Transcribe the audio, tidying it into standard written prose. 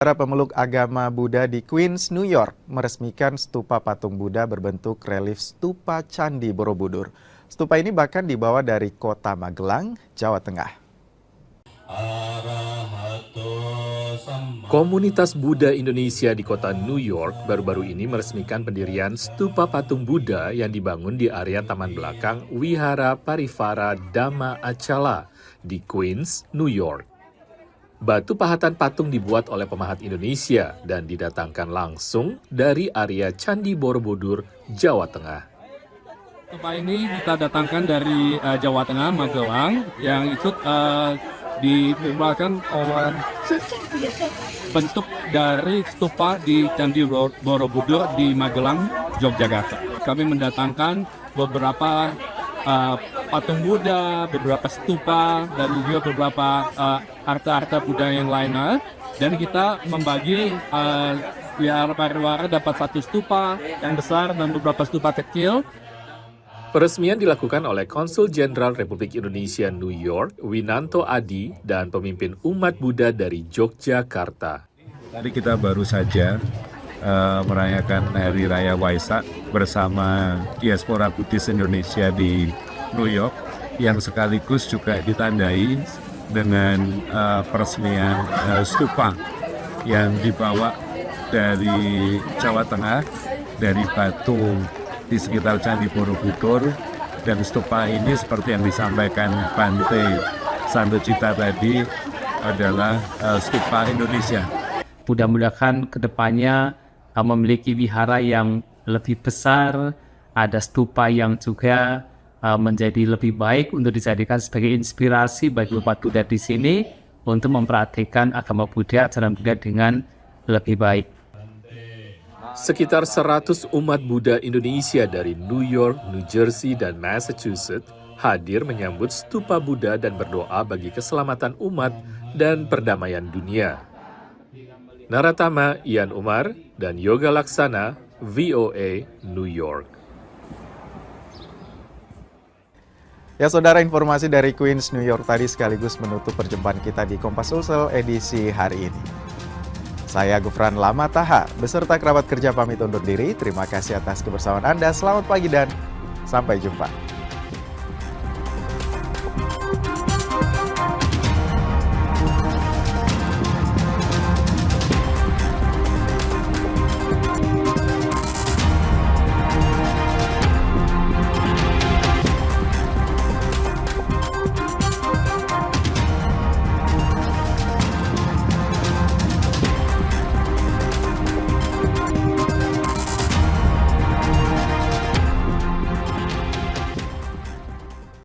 Para pemeluk agama Buddha di Queens, New York meresmikan stupa patung Buddha berbentuk relief stupa Candi Borobudur. Stupa ini bahkan dibawa dari kota Magelang, Jawa Tengah. Komunitas Buddha Indonesia di kota New York baru-baru ini meresmikan pendirian stupa patung Buddha yang dibangun di area taman belakang Wihara Parivara Dhamma Acala di Queens, New York. Batu pahatan patung dibuat oleh pemahat Indonesia dan didatangkan langsung dari area Candi Borobudur, Jawa Tengah. Stupa ini kita datangkan dari Jawa Tengah, Magelang, yang itu dibuatkan oleh bentuk dari stupa di Candi Borobudur di Magelang, Yogyakarta. Kami mendatangkan beberapa patung Buddha, beberapa stupa, dan juga beberapa harta-harta Buddha yang lainnya. Dan kita membagi biar pariwara dapat satu stupa yang besar dan beberapa stupa kecil. Peresmian dilakukan oleh Konsul Jenderal Republik Indonesia New York, Winanto Adi, dan pemimpin umat Buddha dari Yogyakarta. Tadi kita baru saja merayakan Hari Raya Waisak bersama diaspora Buddhis Indonesia di New York, yang sekaligus juga ditandai dengan peresmian stupa yang dibawa dari Jawa Tengah, dari batu di sekitar Candi Borobudur. Dan stupa ini seperti yang disampaikan Bante Santocita tadi adalah stupa Indonesia. Mudah-mudahan kedepannya memiliki wihara yang lebih besar, ada stupa yang juga menjadi lebih baik untuk dijadikan sebagai inspirasi bagi umat Buddha di sini untuk memperhatikan agama Buddha, ajaran Buddha dengan lebih baik. Sekitar 100 umat Buddha Indonesia dari New York, New Jersey, dan Massachusetts hadir menyambut stupa Buddha dan berdoa bagi keselamatan umat dan perdamaian dunia. Naratama Ian Umar dan Yoga Laksana, VOA, New York. Ya saudara, informasi dari Queens, New York tadi sekaligus menutup perjumpaan kita di Kompas Sulsel edisi hari ini. Saya Gufran Lamataha, beserta kerabat kerja pamit undur diri. Terima kasih atas kebersamaan Anda, selamat pagi dan sampai jumpa.